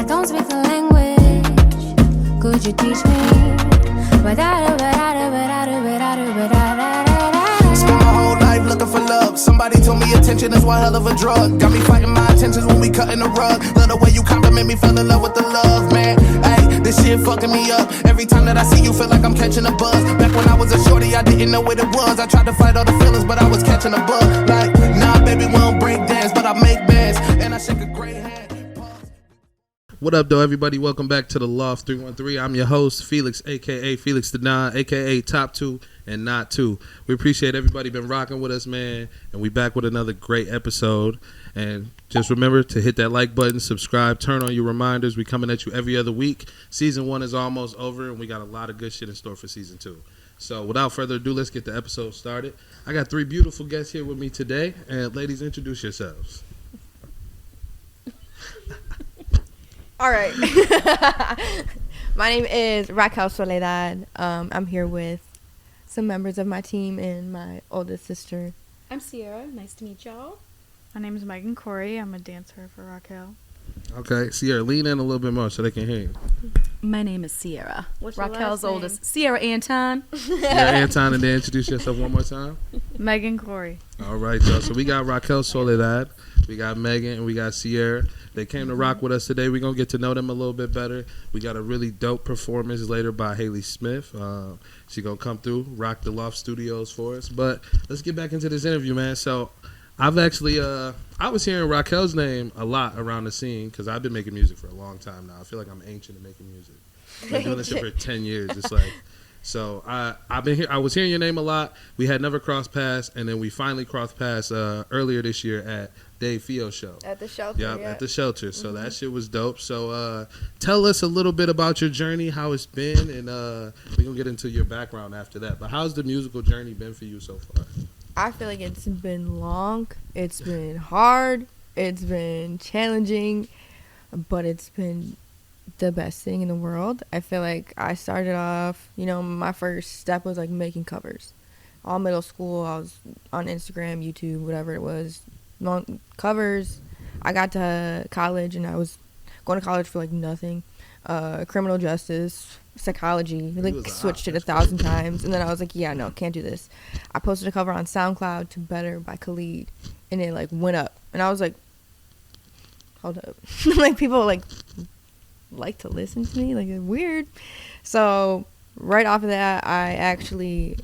I don't speak the language. Could you teach me? Spent my whole life looking for love. Somebody told me attention is one hell of a drug. Got me fighting my intentions when we cutting the rug. Love the way you compliment me, fell in love with the love, man. Hey, this shit fucking me up. Every time that I see you, feel like I'm catching a buzz. Back when I was a shorty, I didn't know what it was. I tried to fight all the feelings, but I was catching a buzz. Like, nah, baby, we don't break dance, but I make bands, and I shake a great hand. What up, though, everybody? Welcome back to the Loft 313. I'm your host, Felix, a.k.a. Felix the Don, a.k.a. Top 2 and Not 2. We appreciate everybody been rocking with us, man, and we back with another great episode. And just remember to hit that like button, subscribe, turn on your reminders. We coming at you every other week. Season 1 is almost over, and we got a lot of good shit in store for Season 2. So without further ado, let's get the episode started. I got 3 beautiful guests here with me today. And ladies, introduce yourselves. All right. My name is Racquel Soledad. I'm here with some members of my team and my oldest sister. I'm Ciara. Nice to meet y'all. My name is Megan Corey. I'm a dancer for Racquel. Okay, Ciara, lean in a little bit more so they can hear you. My name is Ciara. What's your Racquel's last name? oldest. Ciara Anton. Ciara Anton, and then introduce yourself one more time. Megan Corey. All right, y'all. So we got Racquel Soledad, we got Megan, and we got Ciara. They came to rock with us today. We're going to get to know them a little bit better. We got a really dope performance later by Haile Smith. She's going to come through, rock the Loft Studios for us. But let's get back into this interview, man. So I've actually, I was hearing Racquel's name a lot around the scene because I've been making music for a long time now. I feel like I'm ancient in making music. I've been doing this shit for 10 years. It's like, so I've been here. I was hearing your name a lot. We had never crossed paths, and then we finally crossed paths earlier this year at Dave Fio's show. At the shelter. Yep, yeah. at the shelter. So that shit was dope. So tell us a little bit about your journey, how it's been, and we're going to get into your background after that. But how's the musical journey been for you so far? I feel like it's been long. It's been hard. It's been challenging. But it's been the best thing in the world. I feel like I started off, my first step was like making covers. All middle school, I was on Instagram, YouTube, whatever it was. Long covers. I got to college and I was going to college for like nothing. Criminal justice, psychology, like switched it 1,000 times, and then I was like, yeah, no, can't do this. I posted a cover on SoundCloud to Better by Khalid, and it like went up, and I was like, hold up. Like people like to listen to me, like it's weird. So right off of that, I actually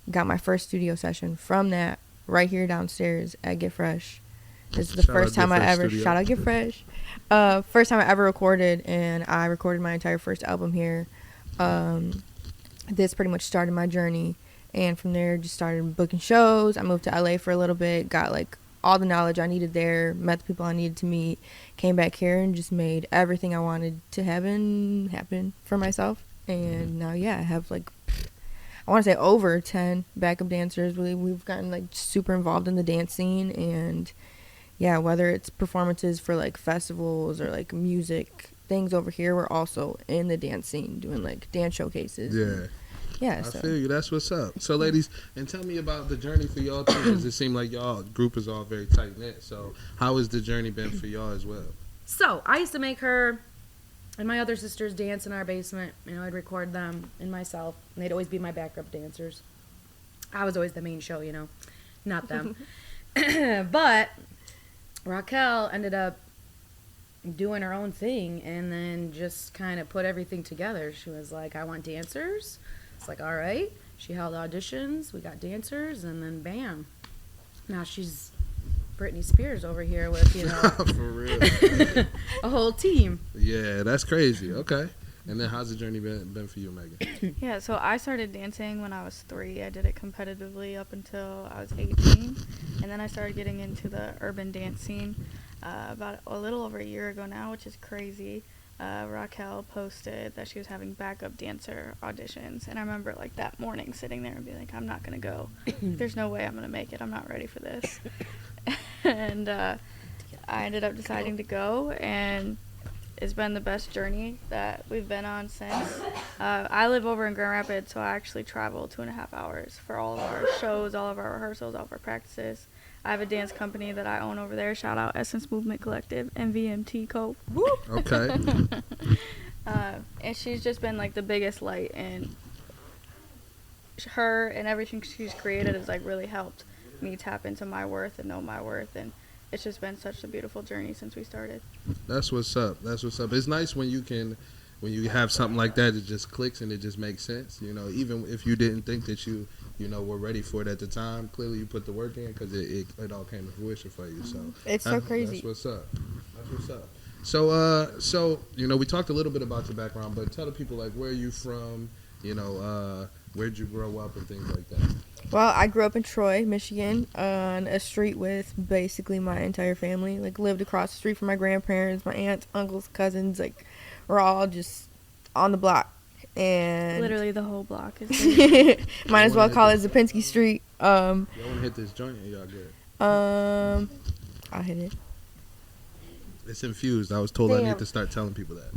got my first studio session from that right here downstairs at Get Fresh. This is the first time I ever shout out Get Fresh. First time I ever recorded, and I recorded my entire first album here. This pretty much started my journey, and from there just started booking shows. I moved to LA for a little bit, got like all the knowledge I needed there, met the people I needed to meet, came back here and just made everything I wanted to happen for myself. And now, yeah, I have like, I want to say over 10 backup dancers. We've gotten like super involved in the dance scene, and yeah, whether it's performances for like festivals or like music things over here, we're also in the dance scene doing like dance showcases. Yeah. Yeah, I feel you. That's what's up. So, ladies, and tell me about the journey for y'all too, because it seemed like y'all group is all very tight knit. So, how has the journey been for y'all as well? So, I used to make her and my other sisters dance in our basement. I'd record them and myself, and they'd always be my backup dancers. I was always the main show, not them. But Racquel ended up doing her own thing and then just kind of put everything together. She was like, I want dancers. It's like, all right. She held auditions. We got dancers, and then bam. Now she's Britney Spears over here with, For real. a whole team. Yeah, that's crazy. Okay. And then how's the journey been for you, Megan? Yeah, so I started dancing when I was 3. I did it competitively up until I was 18. And then I started getting into the urban dance scene about a little over a year ago now, which is crazy. Racquel posted that she was having backup dancer auditions. And I remember like that morning sitting there and being like, I'm not going to go. There's no way I'm going to make it. I'm not ready for this. And I ended up deciding to go, and it's been the best journey that we've been on since. I live over in Grand Rapids, so I actually travel 2.5 hours for all of our shows, all of our rehearsals, all of our practices. I have a dance company that I own over there. Shout out Essence Movement Collective, MVMT Co. Okay. And she's just been like the biggest light, and her and everything she's created has like really helped me tap into my worth and know my worth, and it's just been such a beautiful journey since we started. That's what's up. That's what's up. It's nice when you have something like that, it just clicks and it just makes sense. You know, even if you didn't think that you were ready for it at the time, clearly you put the work in because it all came to fruition for you. So It's so crazy. That's what's up. That's what's up. So we talked a little bit about your background, but tell the people like where are you from? Where'd you grow up and things like that. Well, I grew up in Troy, Michigan, on a street with basically my entire family. Like, lived across the street from my grandparents, my aunts, uncles, cousins. Like, we're all just on the block. And Literally the whole block is might as well call it Zapinski Street. Y'all want to hit this joint? Or y'all good? I'll hit it. It's infused. I was told I Damn. need to start telling people that.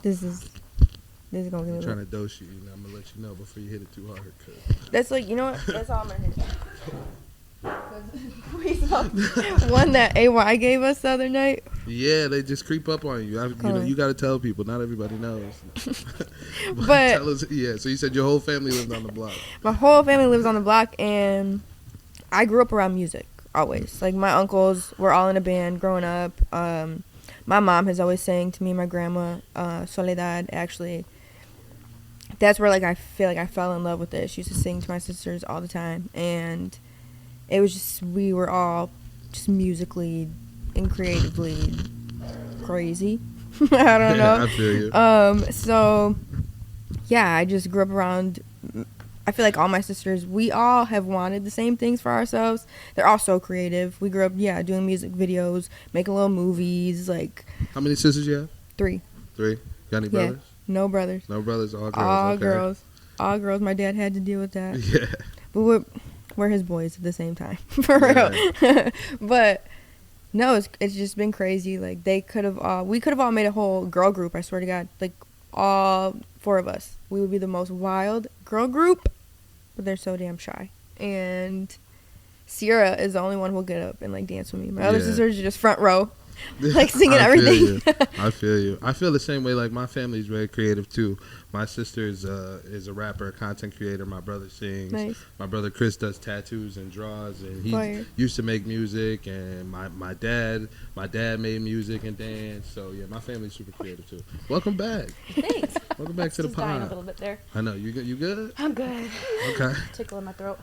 This is gonna get a I'm little. trying to dose you. I'm gonna let you know before you hit it too hard. That's like, you know what? That's all I'm gonna hit. We saw one that AY gave us the other night. Yeah, they just creep up on you. You got to tell people. Not everybody knows. But tell us, yeah. So you said your whole family lived on the block. My whole family lives on the block, and I grew up around music always. Like, my uncles were all in a band growing up. My mom has always sang to me. My grandma, Soledad, actually. That's where, like, I feel like I fell in love with it. She used to sing to my sisters all the time, and it was just, we were all just musically and creatively crazy. I don't know. I feel you. So, yeah, I just grew up around, I feel like all my sisters, we all have wanted the same things for ourselves. They're all so creative. We grew up, doing music videos, making little movies, like. How many sisters you have? 3. 3. Got any brothers? No brothers. No brothers, all girls. All okay. girls. All girls. My dad had to deal with that. Yeah. But we're his boys at the same time. For real. But no, it's just been crazy. Like, we could have all made a whole girl group, I swear to God. Like, all 4 of us. We would be the most wild girl group, but they're so damn shy. And Ciara is the only one who will get up and, like, dance with me. My other sisters are just front row. Like, singing everything. I feel you. I feel the same way. Like, my family's very creative too. My sister is a rapper, a content creator. My brother sings. Nice. My brother Chris does tattoos and draws, and he Fire. used to make music. And my dad made music and dance. So yeah, my family's super creative too. Welcome back. Thanks. Welcome back to the Just dying a pod. little bit there. I know you good. You good? I'm good. Okay. Tickle in my throat.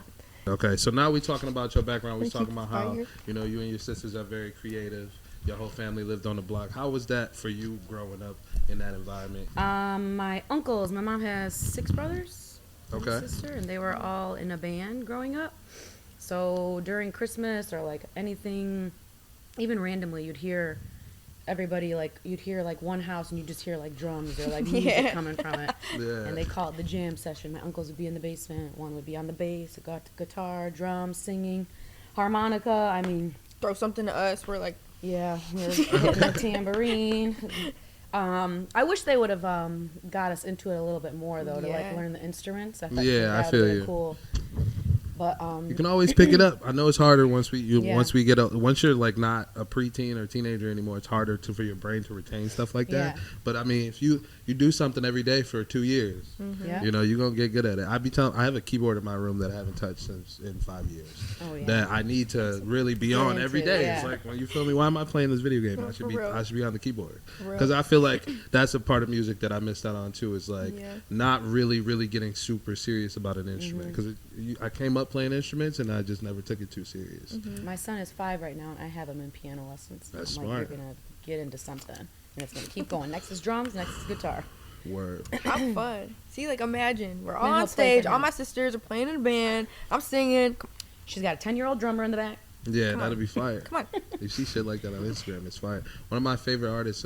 Okay. So now we're talking about your background. We're talking about how Fire. you and your sisters are very creative. Your whole family lived on the block. How was that for you growing up in that environment? My uncles, my mom has 6 brothers and Okay. a sister, and they were all in a band growing up. So during Christmas or like anything, even randomly, you'd hear everybody, like, you'd hear like one house and you just hear like drums or like music coming from it. Yeah. And they call it the jam session. My uncles would be in the basement. One would be on the bass, guitar, drums, singing, harmonica. I mean, Throw something to us. We're like, yeah, we were hitting the tambourine. I wish they would have got us into it a little bit more, though, to like learn the instruments. I thought I feel really you. cool. But You can always pick it up. I know it's harder once once you're like not a preteen or teenager anymore. It's harder for your brain to retain stuff like that. Yeah. But I mean, if you do something every day for 2 years, yeah. you're gonna get good at it. I have a keyboard in my room that I haven't touched since in 5 years. Oh, yeah. That I need to really be on into, every day. yeah. It's like, when you feel me, why am I playing this video game? For real. I should be on the keyboard. real. Because I feel like that's a part of music that I missed out on too. Is like not really getting super serious about an instrument. Because I came up playing instruments and I just never took it too serious. My son is 5 right now, and I have him in piano lessons. That's I'm smart. like, you're going to get into something, and it's going to keep going. Next is drums, next is guitar. Word. I'm fun. See, like, imagine we're all Then on he'll play stage. for All him. my sisters are playing in a band. I'm singing. She's got a 10-year-old drummer in the back. Yeah, Come that'd on. be fire. Come on. You see shit like that on Instagram, it's fire. One of my favorite artists,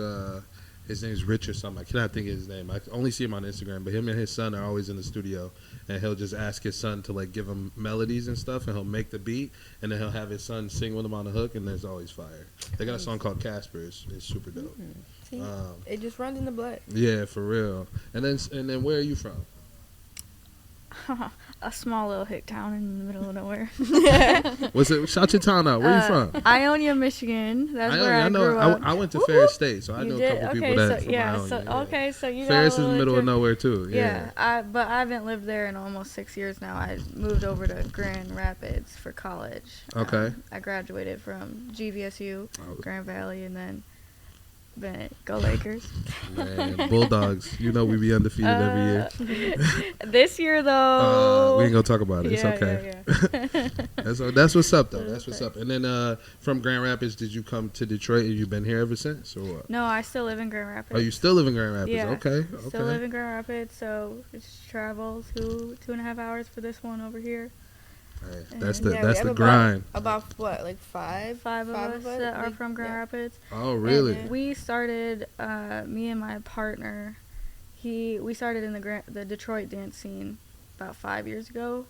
his name's Rich or something. I cannot think of his name. I only see him on Instagram, but him and his son are always in the studio, and he'll just ask his son to like give him melodies and stuff, and he'll make the beat, and then he'll have his son sing with him on the hook, and there's always fire. They got a song called Casper. It's super dope. See, it just runs in the blood. Yeah, for real. And then where are you from? A small little hick town in the middle of nowhere. What's it? Shout your town out. Where you from? Ionia, Michigan. That's where I know. grew up. I went to Ferris State, so I You know did? a couple Okay, people that so, from yeah, Ionia. so, Yeah. okay, so you Ferris got is in the middle of nowhere too. Yeah. But I haven't lived there in almost 6 years now. I moved over to Grand Rapids for college. Okay. I graduated from GVSU, Oh. Grand Valley, and then go Lakers. Man, Bulldogs. You know we be undefeated every year. This year though, We ain't gonna talk about it. It's okay. Yeah. That's what's up though. That's what's up. And then from Grand Rapids, did you come to Detroit? And you been here ever since, or what? No, I still live in Grand Rapids. Oh, you still live in Grand Rapids? Yeah. Okay. Still live in Grand Rapids, so just travel 2.5 hours for this one over here. Hey, that's Yeah, the grind. About what, like five Five of us that are Like, from Grand yeah. Rapids. Oh, really? And we started, me and my partner, we started in the Detroit dance scene about 5 years ago.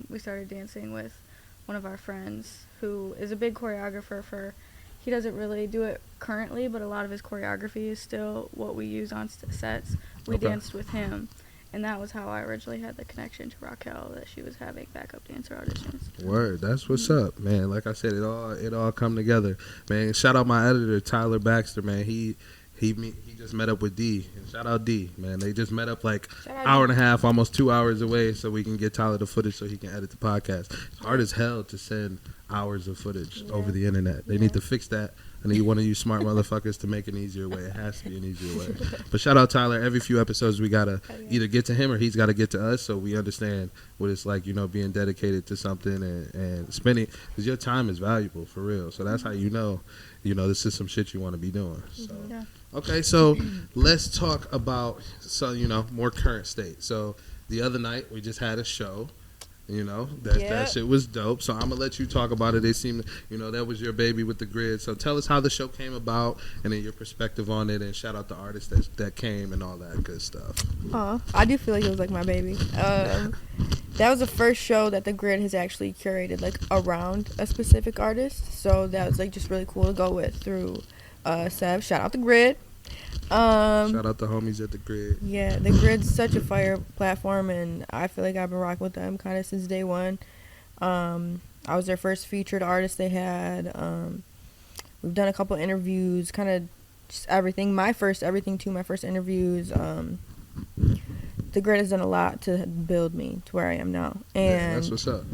We started dancing with one of our friends who is a big choreographer he doesn't really do it currently, but a lot of his choreography is still what we use on sets. We Okay. danced with him. And that was how I originally had the connection to Racquel, that she was having backup dancer auditions. Word, that's what's up, man. Like I said, it all come together, man. Shout out my editor Tyler Baxter, man. He just met up with D. And shout out D, man. They just met up like hour and a half, almost 2 hours away, so we can get Tyler the footage so he can edit the podcast. It's hard as hell to send hours of footage over the internet. They need to fix that. I need one of you smart motherfuckers to make an easier way. It has to be an easier way. But shout out Tyler. Every few episodes we gotta either get to him or he's gotta get to us, so we understand what it's like, being dedicated to something and spending, because your time is valuable for real. So that's how this is some shit you want to be doing. So okay, so let's talk about more current state. So the other night we just had a show. That shit was dope. So I'm gonna let you talk about it. They seem, that was your baby with the grid. So tell us how the show came about, and then your perspective on it, and shout out the artists that came and all that good stuff. I do feel like it was like my baby. That was the first show that the grid has actually curated like around a specific artist. So that was like just really cool to go with through Sev. Shout out the grid. Shout out the homies at the grid. Yeah, the grid's such a fire platform, and I feel like I've been rocking with them kind of since day one. I was their first featured artist they had. We've done a couple interviews, kind of just everything. My first interviews. The grid has done a lot to build me to where I am now. And that's what's up.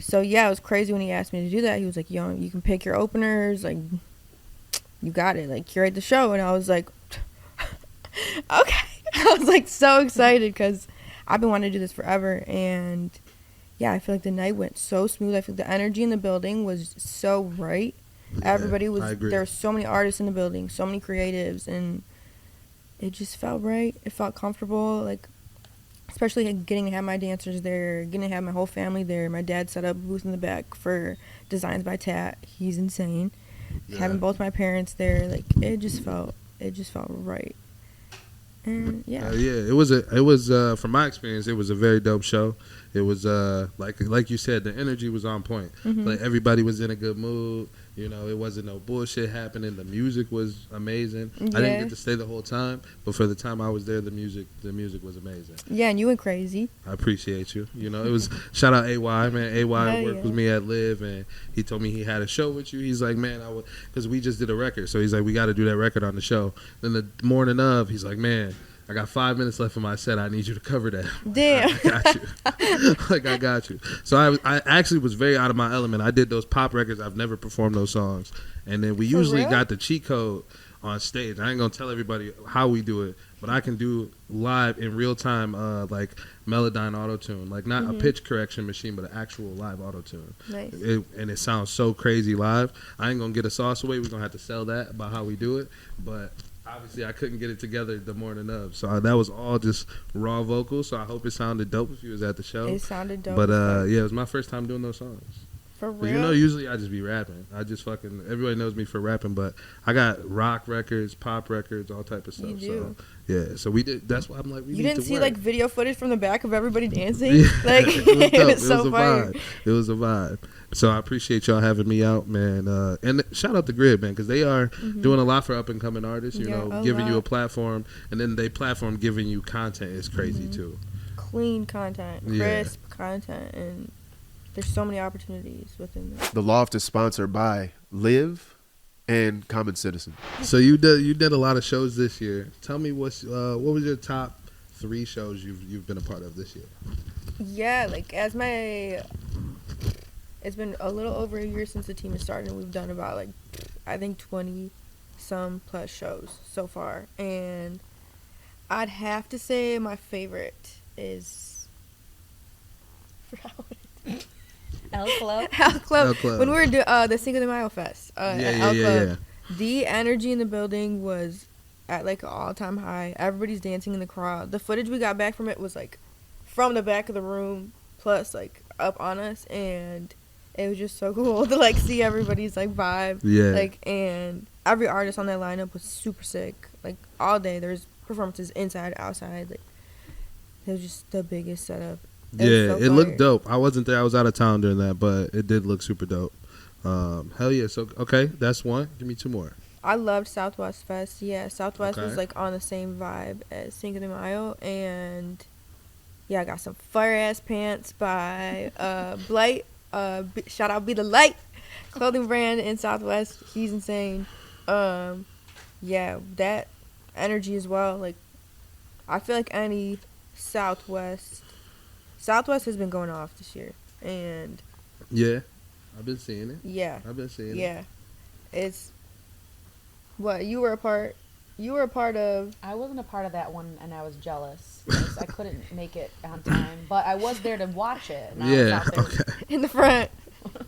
So yeah, it was crazy when he asked me to do that. He was like, you can pick your openers, like, you got it, like, curate the show. And I was like, okay. I was like so excited because I've been wanting to do this forever. And yeah, I feel like the night went so smooth. I feel like the energy in the building was so right. Everybody was, there were so many artists in the building, so many creatives, and it just felt right. It felt comfortable, like, especially like getting to have my dancers there, getting to have my whole family there. My dad set up a booth in the back for Designs by Tat. He's insane. Having both my parents there, like, it just felt right. And it was from my experience, it was a very dope show. It was like you said, the energy was on point. Like, everybody was in a good mood. It wasn't no bullshit happening. The music was amazing. I didn't get to stay the whole time, but for the time I was there, the music was amazing. Yeah, and you went crazy. I appreciate you. It was, shout out AY, man. AY worked with me at Live, and he told me he had a show with you. He's like, man, because we just did a record, so he's like, we got to do that record on the show. Then the morning of, he's like, man, I got 5 minutes left in my set. I need you to cover that. Damn. I got you. So I actually was very out of my element. I did those pop records. I've never performed those songs. And then we usually got the cheat code on stage. I ain't going to tell everybody how we do it, but I can do live in real time, like Melodyne auto-tune. Like, not a pitch correction machine, but an actual live auto-tune. Nice. And it sounds so crazy live. I ain't going to get a sauce away. We're going to have to sell that about how we do it. But obviously, I couldn't get it together the morning of, so that was all just raw vocals. So I hope it sounded dope if you was at the show. It sounded dope. But it was my first time doing those songs. For real? Usually I just be rapping. Everybody knows me for rapping, but I got rock records, pop records, all type of stuff. You do. So yeah, so we did. That's why I'm like, you didn't see work. like video footage from the back of everybody dancing? Like, it was so fire. It was a vibe. So I appreciate y'all having me out, man. And shout out the Grid, man, because they are doing a lot for up and coming artists. Giving you a platform, and then they platform giving you content is crazy too. clean content, Yeah. crisp content, and there's so many opportunities within that. The Loft is sponsored by Live and Common Citizen. So you did a lot of shows this year. Tell me what was your top 3 shows you've been a part of this year? Yeah, like it's been a little over a year since the team has started, and we've done about like I think 20 some plus shows so far, and I'd have to say my favorite is El Club. El Club. El Club. When we were the Cinco de Mayo Fest at El Club, Yeah. the energy in the building was at like an all-time high. Everybody's dancing in the crowd. The footage we got back from it was like from the back of the room plus like up on us, and it was just so cool to like see everybody's like vibe. Yeah. Like, and every artist on that lineup was super sick. Like all day there's performances inside, outside. Like it was just the biggest setup. Yeah, so it looked fire. dope. I wasn't there. I was out of town during that, but it did look super dope. Hell yeah. So, okay, that's one. Give me 2 more. I loved Southwest Fest. Yeah, Southwest Okay. was like on the same vibe as Cinco de Mayo, and yeah, I got some fire ass pants by Blight. Shout out Be the Light clothing brand in Southwest. He's insane. Yeah, that energy as well. Like I feel like any Southwest has been going off this year, and Yeah, I've been seeing it. yeah, I've been seeing it. yeah, it's what you were a part of. I wasn't a part of that one, and I was jealous 'cause I couldn't make it on time. But I was there to watch it. And I was Yeah, out there okay. In the front.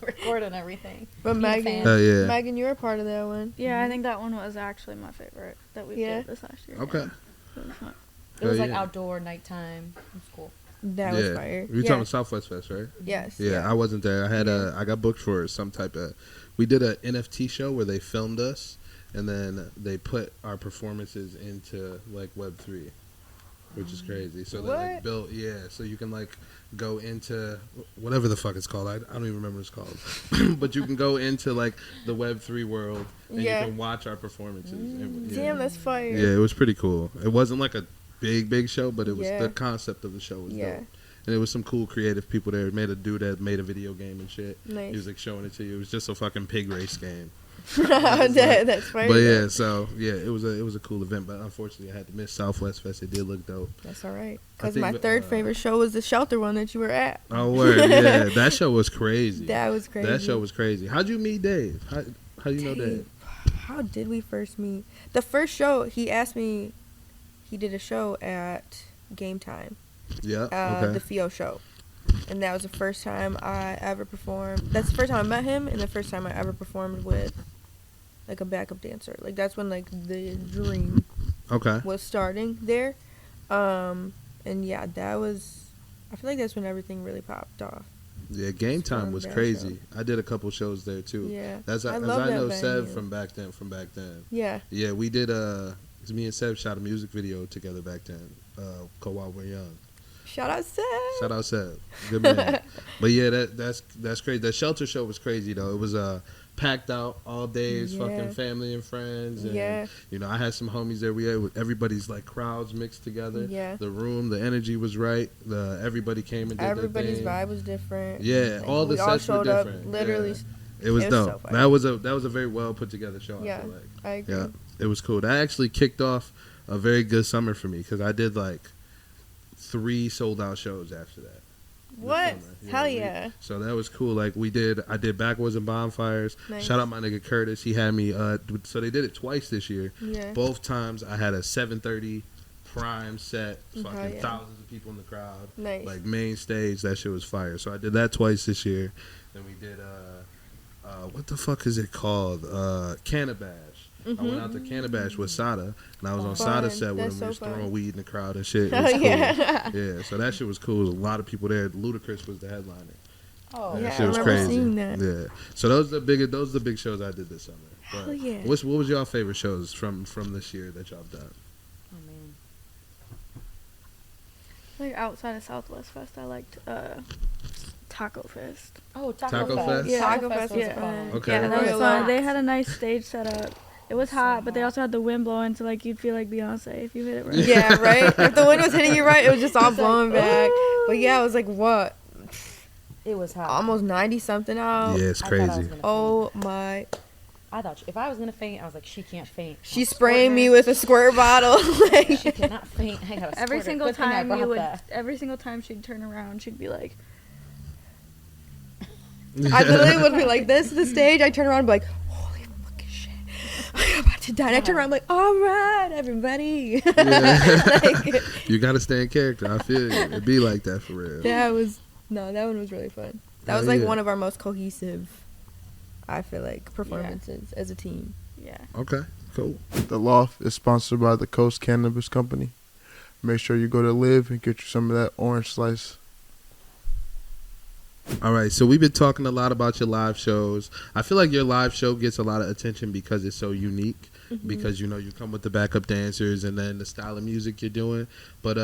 recording everything. But Being a Megan, fan. Oh, yeah. Megan, you were a part of that one. Yeah, I think that one was actually my favorite that we Yeah. did this last year. Okay. It was fun. It was Hell like yeah. outdoor, nighttime. It was cool. That was fire. You're Yeah. talking Southwest Fest, right? Yes. Yeah, I wasn't there. I got booked for some type of. We did a NFT show where they filmed us, and then they put our performances into like Web3, which is crazy. So they like What? built, so you can like go into whatever the fuck it's called. I don't even remember what it's called, but you can go into like the Web3 world and Yeah. you can watch our performances. And, yeah. Damn, that's fire. Yeah, it was pretty cool. It wasn't like a big show, but it was Yeah. the concept of the show was Yeah. dope. And it was some cool creative people there. Made a dude that made a video game and shit. Nice. He was like showing it to you. It was just a fucking pig race game. That's fire. But yeah, though. so yeah, it was a cool event. But unfortunately, I had to miss Southwest Fest. It did look dope. That's all right. I Because think my that, third favorite show was the shelter one that you were at. Oh word, yeah, that show was crazy. That was crazy. That show was crazy. How'd you meet Dave? How you know Dave? How did we first meet? The first show, he asked me, he did a show at Game Time, Yeah. the Okay. FIO show. And that was the first time I ever performed. That's the first time I met him, and the first time I ever performed with, like, a backup dancer. Like, that's when, like, the dream Okay. was starting there. And, yeah, that was, I feel like that's when everything really popped off. Yeah, Game Time From was that crazy. I did a couple shows there too. Yeah. That's I as love I that know venue. Sev from back then. Yeah. Yeah, we did me and Seb shot a music video together back then. Called While We're Young. Shout out Seth. Shout out Seb. Good man. But yeah, that's crazy. The shelter show was crazy though. It was packed out all days, Yeah. fucking family and friends. And Yeah. you know, I had some homies there. We had everybody's like crowds mixed together. Yeah. The room, the energy was right. Everybody came and did Everybody's their thing. vibe was different. Yeah, Like, all the we all sets were showed up, different. literally. Yeah. It was It was dope. so fire. That was a very well put together show. Yeah, I feel like. I agree. Yeah, it was cool. That actually kicked off a very good summer for me because I did like 3 sold out shows after that. this What? summer. Hell we- yeah. So that was cool. Like I did Backwoods and Bonfires. Nice. Shout out my nigga Curtis. He had me. So they did it twice this year. Yeah. Both times I had a 7:30 prime set. Oh, Fucking yeah. thousands of people in the crowd. Nice. Like main stage. That shit was fire. So I did that twice this year. Then we did what the fuck is it called? Canabash. I went out to Canabash with Sada, and I was on Fun. Sada set with That's him. so We was fun. throwing weed in the crowd and shit. It Oh, was cool. yeah. Yeah, so that shit was cool. A lot of people there. Ludacris was the headliner. Oh, That Yeah, shit I was remember crazy. seeing that. Yeah. So those are the big shows I did this summer. Hell But yeah. What was y'all favorite shows from this year that y'all done? Oh, man. Like outside of Southwest Fest, I liked Taco Fest. Oh, Taco Fest? Yeah, Taco Taco Fest Fest was was fun. fun. Okay. Yeah, that was Royal fun. Oaks. They had a nice stage set up. It was hot, but they also had the wind blowing, so like you'd feel like Beyonce if you hit it right. Yeah, right. If the wind was hitting you right, it was just all blowing back. But yeah, it was like what? It was hot. Almost 90 something out. Yeah, it's I thought I was crazy. gonna Oh my! I thought if I was gonna faint, I was like, she can't faint. She spraying me with a squirt bottle. She cannot faint. I got a Every squirter. single Good thing I time brought you would, that. every single time she'd turn around, she'd be like, I literally would be like this, the stage. I turn around and be like, holy fucking shit, I'm about to die. And I turn around and be like, all right, everybody. Yeah. You gotta stay in character. I feel you. It'd be like that for real. That one was really fun. That was Oh, like yeah. one of our most cohesive, I feel like, performances as a team. yeah. Okay, cool. The Loft is sponsored by the Coast Cannabis Company. Make sure you go to Live and get you some of that orange slice. All right, so we've been talking a lot about your live shows. I feel like your live show gets a lot of attention because it's so unique. Because you come with the backup dancers and then the style of music you're doing. But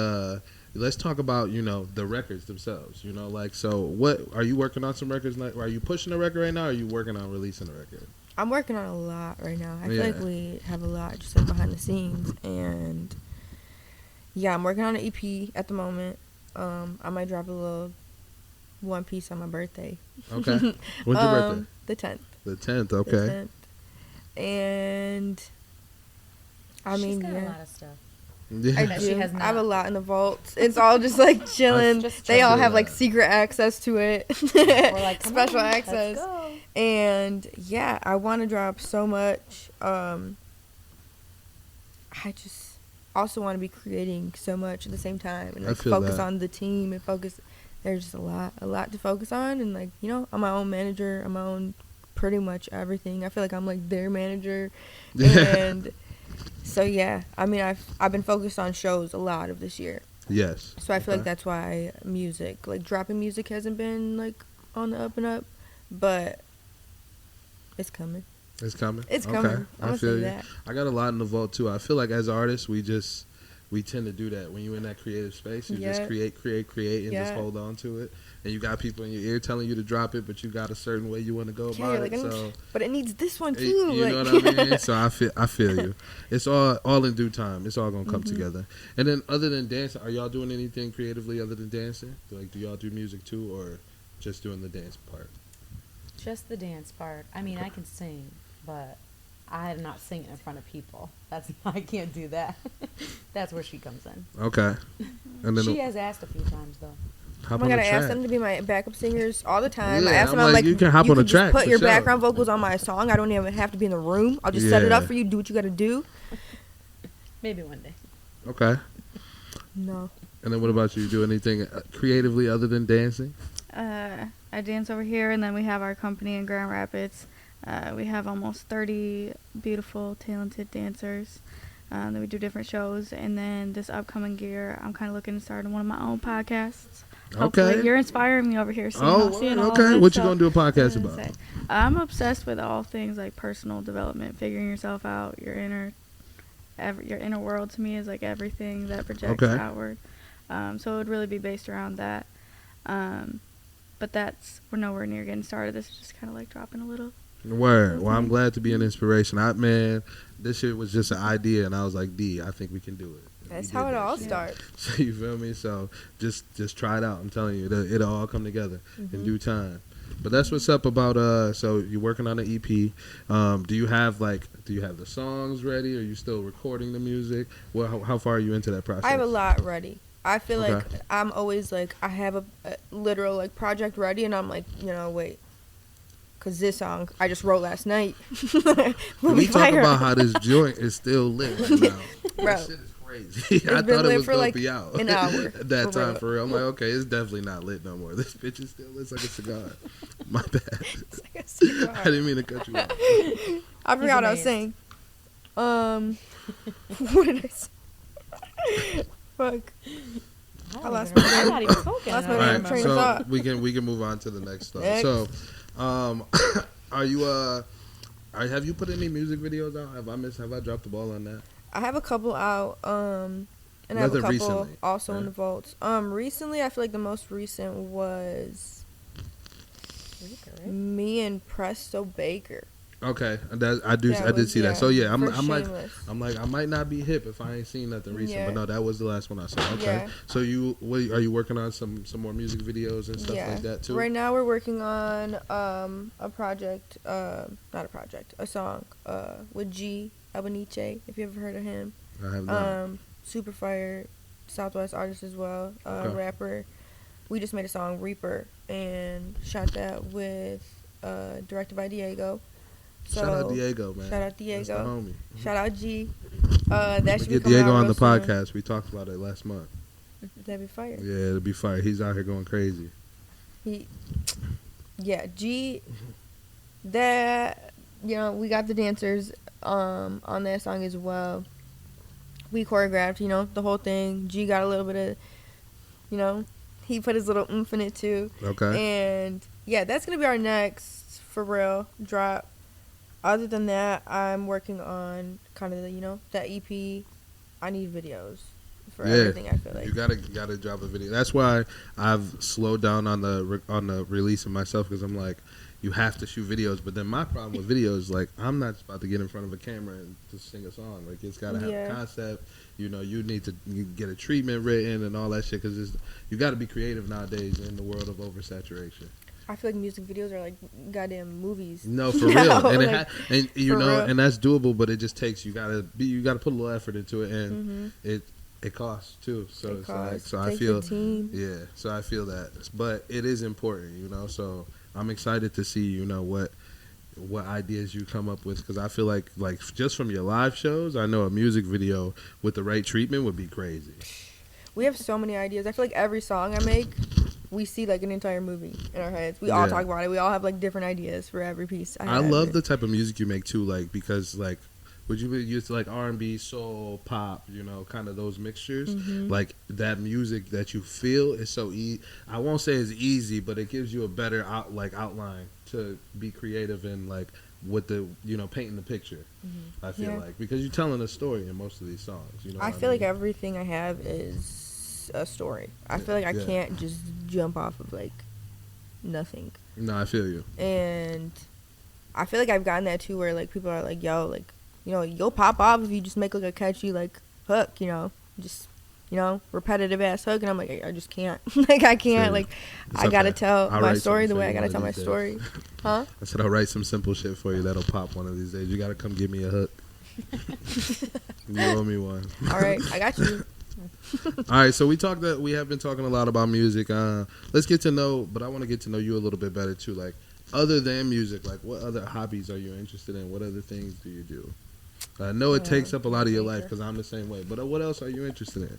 let's talk about the records themselves. So what are you working on? Some records? Are you pushing a record right now? Or are you working on releasing a record? I'm working on a lot right now. I feel Yeah. like we have a lot just like behind the scenes, and yeah, I'm working on an EP at the moment. I might drop a little one piece on my birthday. Okay. When's your birthday? The 10th. The 10th. The Okay. 10th. And I mean, She's got yeah. a lot of stuff. Yeah. I That do. she has I have a not. lot in the vaults. It's all just like chilling. Just They all chilling. have like secret access to it. We're like, come Special on, access. Let's go. And yeah, I want to drop so much. I just also want to be creating so much at the same time and I like feel focus that. on the team and focus. There's just a lot to focus on, and like I'm my own manager. I'm my own pretty much everything. I feel like I'm like their manager, and so yeah. I mean, I've been focused on shows a lot of this year. Yes. So I feel like Okay. that's why music, like dropping music, hasn't been like on the up and up, but it's coming. It's coming. It's Okay. coming. I'm I gonna feel say you. that. I got a lot in the vault too. I feel like as artists, we tend to do that. When you're in that creative space, you just Yeah. create, and just Yeah. hold on to it. And you got people in your ear telling you to drop it, but you got a certain way you want to go Yeah, about like, it. So but it needs this one too. you know like- what I mean? So I feel you. It's all in due time. It's all gonna come together. And then other than dancing, are y'all doing anything creatively other than dancing? Like, do y'all do music too, or just doing the dance part? Just the dance part. I mean, I can sing, but I'm not singing in front of people. I can't do that. That's where she comes in. Okay. And then She has asked a few times though. hop Oh my on god, the I track. ask them to be my backup singers all the time. I Yeah, ask them, I'm I'm like, like, you can hop on the just track put for your sure." background vocals on my song. I don't even have to be in the room. I'll just set it Yeah. up for you. Do what you got to do. Maybe one day. Okay. No. And then what about you? You do anything creatively other than dancing? I dance over here, and then we have our company in Grand Rapids. We have almost 30 beautiful, talented dancers. Then we do different shows, and then this upcoming year, I'm kind of looking to start one of my own podcasts. Hopefully, Okay. you're inspiring me over here. So Oh, seeing all okay. this What you stuff. gonna do a podcast I was about? gonna say, I'm obsessed with all things like personal development, figuring yourself out, your inner world. To me is like everything that projects Okay. outward. So it would really be based around that. But we're nowhere near getting started. This is just kind of like dropping a little. Word. Well, I'm glad to be an inspiration. This shit was just an idea, and I was like, I think we can do it. And That's we how did it that all shit. starts. So you feel me? So just try it out. I'm telling you, it'll all come together in due time. But that's what's up about so you're working on an EP. Do you have the songs ready? Are you still recording the music? Well, how far are you into that process? I have a lot ready. I feel Okay. like I'm always like, I have a literal like project ready, and I'm like, wait. Because this song I just wrote last night. We talk about how this joint is still lit right now. Bro. That shit is crazy. I been thought it lit was for, gonna like, be out an hour. at that For time real. for real. I'm like, okay, it's definitely not lit no more. This bitch is still lit like a cigar. My bad. It's like a cigar. I didn't mean to cut you off. I forgot what I was amazed. saying. What did I say? Fuck. I lost my I'm not even talking. Lost I my don't All damn right, train of remember. so thought. we can move on to the next stuff. Next. So, are you have you put any music videos out? Have I dropped the ball on that? I have a couple out, and I have a Nothing couple recently, also in right? the vaults. Recently, I feel like the most recent was me and Presto Baker. Okay, I That did was- see that. So yeah, for I'm Shameless. like I might not be hip if I ain't seen nothing recent, Yeah. but no, that was the last one I saw. Okay, Yeah. so are you working on some more music videos and stuff like that too? Right now we're working on a project, a song with G Albaniche, if you ever heard of him. I have not. Super fire, Southwest artist as well, Okay. rapper. We just made a song Reaper and shot that with directed by Diego. So, Shout out Diego, man. Shout out That's the Diego. homie. Shout out G. That We should be get coming Diego out on real the soon. podcast. We talked about it last month. That'd be fire. Yeah, it'll be fire. He's out here going crazy. G. That we got the dancers on that song as well. We choreographed, the whole thing. G got a little bit of, he put his little oomph in it too. Okay. And yeah, that's gonna be our next for real drop. Other than that, I'm working on kind of that EP. I need videos for everything. I feel like you gotta drop a video. That's why I've slowed down on the release of myself, because I'm like, you have to shoot videos. But then my problem with videos, like, I'm not just about to get in front of a camera and just sing a song. Like, it's gotta have a concept. You need to get a treatment written and all that shit, because you got to be creative nowadays in the world of oversaturation. I feel like music videos are like goddamn movies. No, for real, and like, and that's doable, but it just takes you gotta put a little effort into it, and it costs too. So it's like, so I feel so I feel that, but it is important, So I'm excited to see what ideas you come up with, because I feel like just from your live shows, I know a music video with the right treatment would be crazy. We have so many ideas. I feel like every song I make, we see like an entire movie in our heads. We all talk about it. We all have like different ideas for every piece. I love the type of music you make too, like, because like, would you be used to like R&B, soul, pop, kind of those mixtures? Like, that music that you feel is so I won't say it's easy, but it gives you a better outline to be creative and like with the painting the picture. I feel like, because you're telling a story in most of these songs. I feel like everything I have is a story. I feel like I can't just jump off of like nothing. No, I feel you. And I feel like I've gotten that too, where like people are like, yo, like, you'll pop off if you just make like a catchy like hook, just repetitive ass hook, and I'm like, I just can't. Like, I can't. Like, I gotta tell my story the way I gotta tell my story. Huh? I said I'll write some simple shit for you that'll pop one of these days. You gotta come give me a hook. You owe me one. All right, I got you. All right, so we have been talking a lot about music. Let's get to know, but I want to get to know you a little bit better too. Like, other than music, like, what other hobbies are you interested in? What other things do you do? I know it takes up a lot of your life, because I'm the same way. But what else are you interested in?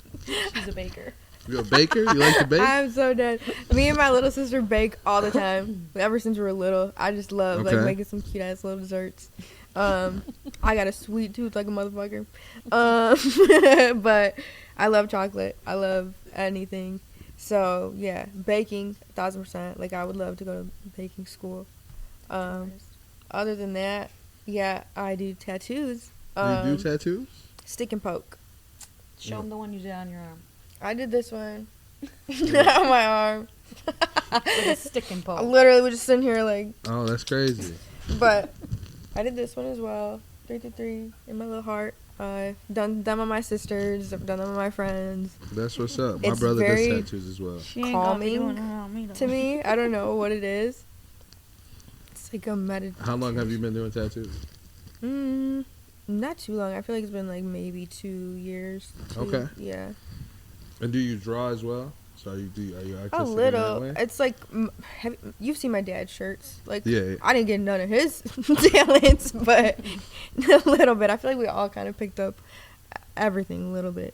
She's a baker. You're a baker? You like to bake? I'm so dead. Me and my little sister bake all the time. Ever since we were little, I just love like making some cute ass little desserts. I got a sweet tooth like a motherfucker. But I love chocolate. I love anything. So yeah, baking 1000%. Like, I would love to go to baking school. Other than that, yeah, I do tattoos. You do tattoos? Stick and poke. Show them the one you did on your arm. I did this one on my arm. With a stick and poke. Literally, we're just sitting here like. Oh, that's crazy. But I did this one as well. 333 in my little heart. I've done them on my sisters. I've done them on my friends. That's what's up. My It's brother does very tattoos as well. She ain't gonna be doing calming it on me, though. to me. I don't know what it is. It's like a meditation. How long have you been doing tattoos? Not too long. I feel like it's been like maybe 2 years. Okay. Yeah. And do you draw as well? So are you artistic A in little. that way? It's like you've seen my dad's shirts. Like, Yeah. I didn't get none of his talents, but a little bit. I feel like we all kind of picked up everything a little bit.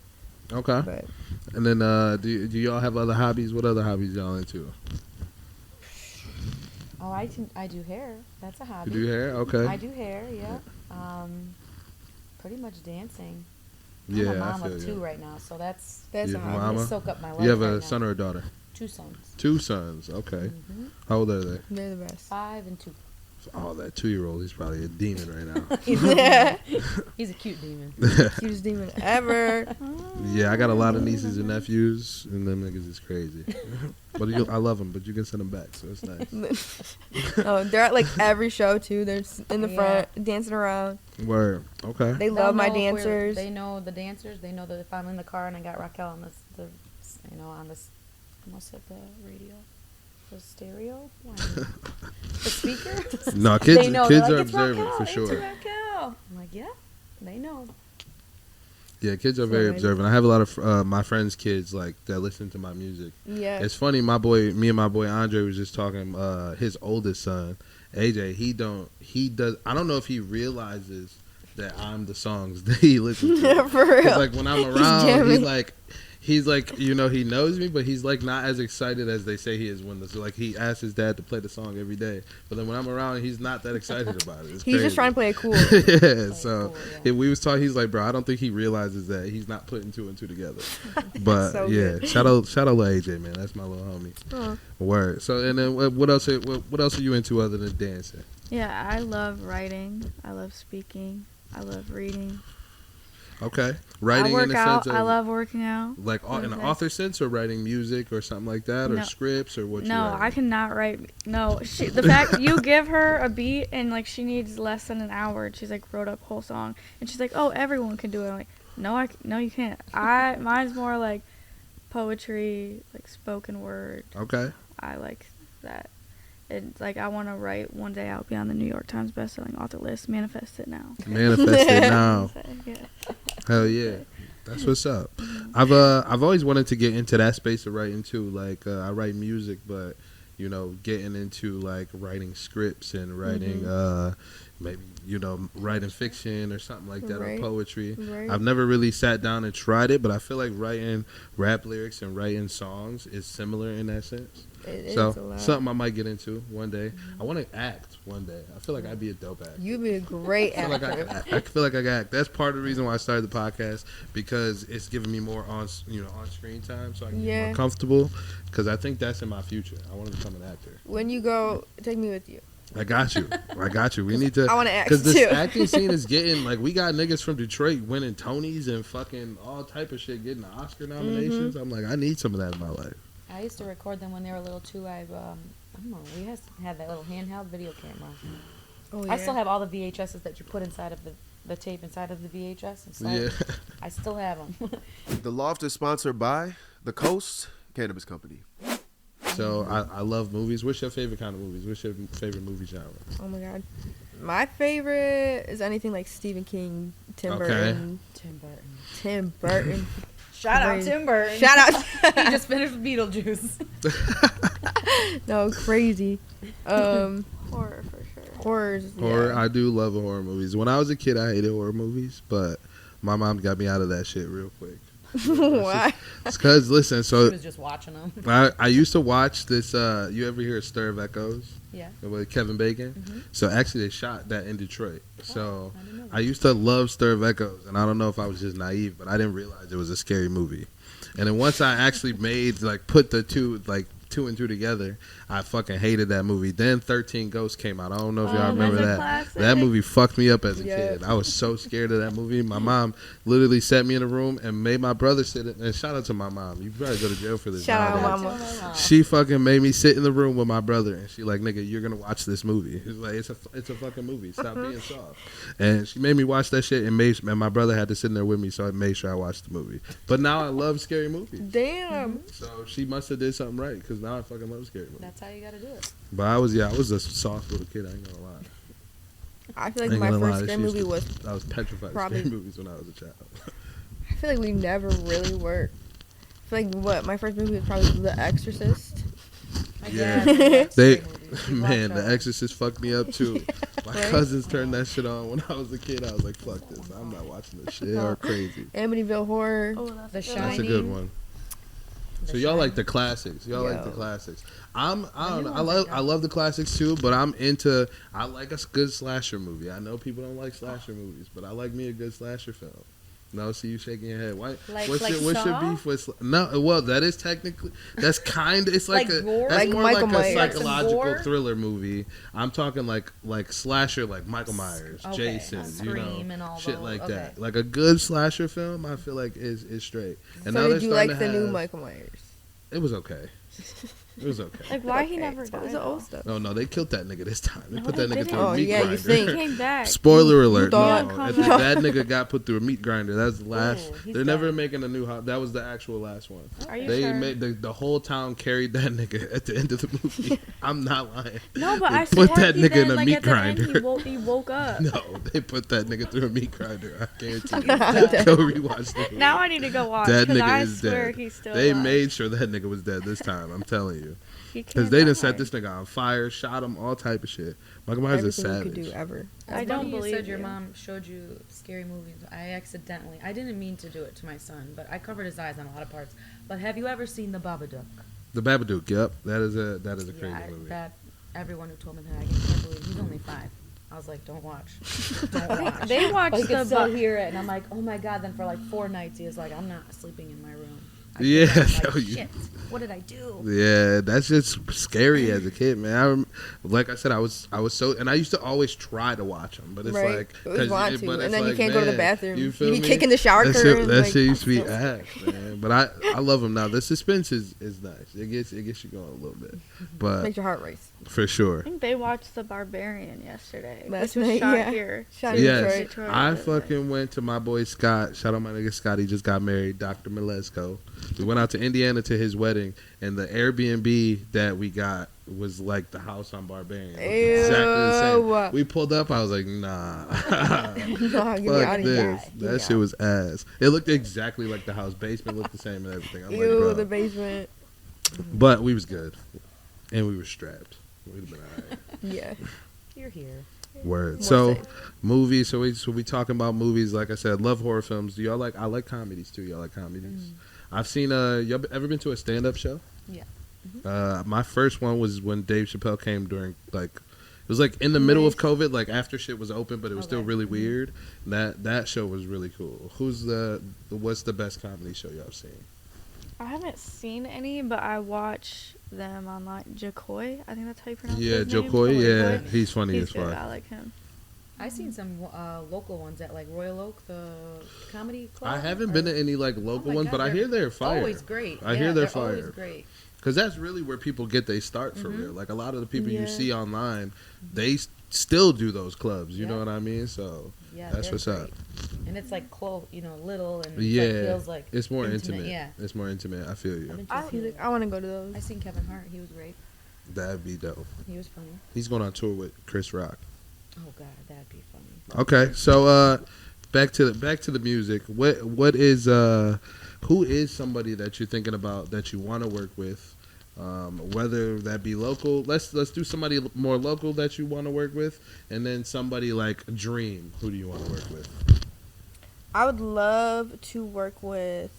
Okay. But And then do y'all have other hobbies? What other hobbies y'all into? Oh, I do hair. That's a hobby. You do hair? Okay. I do hair, yeah. Pretty much dancing. Yeah, I'm a I mom feel of you. 2 right now, so that's that's You a have a hobby. mama? gonna soak up my life. You have a right now. son or a daughter? 2 sons. 2 sons. Okay. How old are they? They're the best. 5 and 2. Oh, that 2-year-old, he's probably a demon right now. He's a cute demon. Cutest demon ever. Yeah, I got a lot of nieces and nephews, and them niggas is crazy. But I love them, but you can send them back, so it's nice. Oh, they're at like every show too. They're in the front dancing around. Word. Okay. They love my dancers. They know the dancers. They know that if I'm in the car and I got Racquel on on this, almost like the radio, the stereo, the speaker. No, They know. kids They're are like, observant Racquel, for it's sure. Racquel. I'm like, yeah, they know. Yeah, kids are very observant. I have a lot of my friends' kids like that listen to my music. Yeah. It's funny. Me and my boy Andre was just talking. His oldest son, AJ, he does. I don't know if he realizes that I'm the songs that he listens to. For real. Like when I'm around, he's like, you know, he knows me, but he's like not as excited as they say he is when he asks his dad to play the song every day. But then when I'm around, he's not that excited about it. It's He's crazy. just trying to play it cool. Yeah, so if we was talking, he's like, bro, I don't think he realizes that he's not putting 2 and 2 together. But So yeah, good. shout out to AJ, man. That's my little homie. Aw. Word. So and then what else are you into other than dancing? Yeah, I love writing. I love speaking. I love reading. Okay, writing I work in the out. sense of I love working out. like in an author sense, or writing music or something like that, or No. scripts or what? No, I cannot write. No, the fact you give her a beat and like she needs less than an hour, and she's like wrote up a whole song, and she's like, oh, everyone can do it. I'm like, no, you can't. Mine's more like poetry, like spoken word. Okay. I like that. It's like I want to write one day. I'll be on the New York Times bestselling author list. Manifest it now. Manifest it now. So, yeah. Hell yeah, that's what's up. I've always wanted to get into that space of writing too. Like I write music, but you know, getting into like writing scripts and writing maybe writing fiction or something like that, or poetry. Right. I've never really sat down and tried it, but I feel like writing rap lyrics and writing songs is similar in that sense. It is So a lot. something I might get into one day. I want to act one day. I feel like I'd be a dope actor. You'd be a great I feel actor. I feel like I got. That's part of the reason why I started the podcast, because it's giving me more on screen time, so I can get more comfortable. Because I think that's in my future. I want to become an actor. When you go, take me with you. I got you. We need to. I want to act because this too. acting scene is getting like, we got niggas from Detroit winning Tonys and fucking all type of shit, getting Oscar nominations. I'm like, I need some of that in my life. I used to record them when they were little too. I don't know. We had that little handheld video camera. Oh, I still have all the VHSs that you put inside of the tape inside of the VHS. Yeah. I still have them. The Loft is sponsored by the Coast Cannabis Company. So I love movies. What's your favorite kind of movies? What's your favorite movie genre? Oh my god. My favorite is anything like Stephen King, Tim Burton. Tim Burton. Shout out Tim Burton. Shout out. He just finished Beetlejuice. No, crazy. Horror for sure. Horrors. Horror. Yeah. I do love horror movies. When I was a kid, I hated horror movies, but my mom got me out of that shit real quick. Why? It's because, listen, so She was just watching them. I used to watch this. You ever hear Stir of Echoes? Yeah. With Kevin Bacon. Mm-hmm. So actually, they shot that in Detroit. So I didn't know that. I used to love Stir of Echoes, and I don't know if I was just naive, but I didn't realize it was a scary movie. And then once I actually put the two and two together, I fucking hated that movie. Then 13 Ghosts came out. I don't know if y'all remember that's a that. classic. That movie fucked me up as a Yeah. kid. I was so scared of that movie. My mom literally sat me in a room and made my brother sit in. And shout out to my mom. You probably go to jail for this. Shout out, nowadays. mama. She fucking made me sit in the room with my brother, and she like, nigga, you're gonna watch this movie. It's like it's a fucking movie. Stop being soft. And she made me watch that shit, and my brother had to sit in there with me, so I made sure I watched the movie. But now I love scary movies. Damn. So she must have did something right, because now I fucking love scary movies. That's how you gotta do it. But I was a soft little kid. I ain't gonna lie. I feel like Ain't my gonna lie, first this scary used movie to- was. I was petrified of probably- scary movies when I was a child. I feel like we never really were. I feel like my first movie was probably The Exorcist. Yeah. They, Man, The Exorcist fucked me up too. My Right? cousins turned that shit on when I was a kid. I was like, fuck this. I'm not watching this shit. Y'all are crazy. Amityville Horror. Oh, that's The a good That's a Shining. good one. So y'all like the classics. Y'all like the Yo. classics. I don't know. I love the classics too, but I like a good slasher movie. I know people don't like slasher movies, but I like me a good slasher film. No, see you shaking your head. Why? Like- what's like your Saw? beef with? No, well, that is technically that's kind of. It's like, Like a gore? that's Like more Michael like Myers. a Like some psychological gore? thriller movie. I'm talking like slasher, like Michael Myers, Okay, Jason, Scream and all shit those, like okay. that. Like a good slasher film, I feel like is straight. And So now they're did you starting like to the new have- Michael Myers? It was okay. It was okay. Like, why he Okay, never it's died? the old though? stuff. No, they killed that nigga this time. They No, put they that nigga didn't. through a Oh, meat yeah, you grinder. think? He came back. Spoiler alert! thought- No, Yeah, if come back. that nigga got put through a meat grinder. That's the last. Ooh, he's They're never done. making a new. That was the actual last one. Are you They sure? made the whole town carried that nigga at the end of the movie. I'm not lying. No, but They I put swore that he nigga then, in a like, meat at the end, grinder. he woke up. No, they put that nigga through a meat grinder. I guarantee you. Go rewatch the movie. Now I need to go watch That because nigga I is swear dead. he's still They alive. made sure that nigga was dead this time. I'm telling you, He because can't they done die. set this nigga on fire, shot him, all type of shit. Michael Myers is Everything you could savage. do ever. I It's don't funny believe you said your you. mom showed you scary movies. I didn't mean to do it to my son, but I covered his eyes on a lot of parts. But have you ever seen The Babadook? The Babadook. Yep, that is a crazy Yeah, movie. that everyone who told me that I can't believe he's only 5. I was like, don't watch, don't watch. They watched But he the could still bu- hear it, and I'm like, oh my god. Then for like 4 nights, he was like, I'm not sleeping in my room. Yeah, I'm like, no, you- shit. What did I do? Yeah, that's just scary as a kid, man. Like I said, I was so, and I used to always try to watch them, but it's Right. like, It was want to, but and it's then you like, can't go to the man, bathroom. You You feel be me? kicking the shower That curtain. That like, shit used to be I'm so ass, man. But I love them now. The suspense is nice. It gets you going a little bit, but Makes your heart race. for I sure. think they watched The Barbarian yesterday. Last which was night, shot yeah. here. Shot in Yes, Detroit. I fucking went to my boy Scott. Shout out my nigga Scott. He just got married, Dr. Milesco. We went out to Indiana to his wedding, and the Airbnb that we got was like the house on Barbarian. Exactly the Ew. same. We pulled up. I was like, nah. Nah, get me out Fuck of this. here. Get me That shit out. was ass. It looked exactly like the house. Basement looked the same and everything. I'm like, Ew, bro. the basement. But we was good, and we were strapped. We'd have been alright. Yeah. You're here. Word. More So, safe. movies. So we talking about movies. Like I said, love horror films. Do y'all like? I like comedies too. Y'all like comedies? I've seen. Y'all ever been to a stand up show? Yeah. My first one was when Dave Chappelle came during like. It was like in the middle of COVID, like after shit was open, but it was still Okay. really weird. That show was really cool. What's the best comedy show y'all seen? I haven't seen any, but I watch them on like Jokoy. I think that's how you pronounce Yeah, his name. Jokoy. Yeah, Jokoy. he's funny He's as good. fuck. I like him. I seen some local ones at like Royal Oak, the comedy club. I haven't been to any like local my ones, God, but I hear they're fire. Always great. I hear they're always fire. great. Because that's really where people get their start for Mhm. real. Like a lot of the people Yeah. you see online, they still do those clubs. You know Yeah. what I mean? So Yeah, that's they're what's up. great. And it's like close, little, and Yeah, it feels like it's more intimate. Yeah. It's more intimate. I feel I've you. been to I a few. I want to go to those. I seen Kevin Hart. He was great. That'd be dope. He was funny. He's going on tour with Chris Rock. Oh God, that'd be funny. Okay, so back to the music. What is who is somebody that you're thinking about that you want to work with? Whether that be local, let's do somebody more local that you want to work with, and then somebody like Dream. Who do you want to work with? I would love to work with.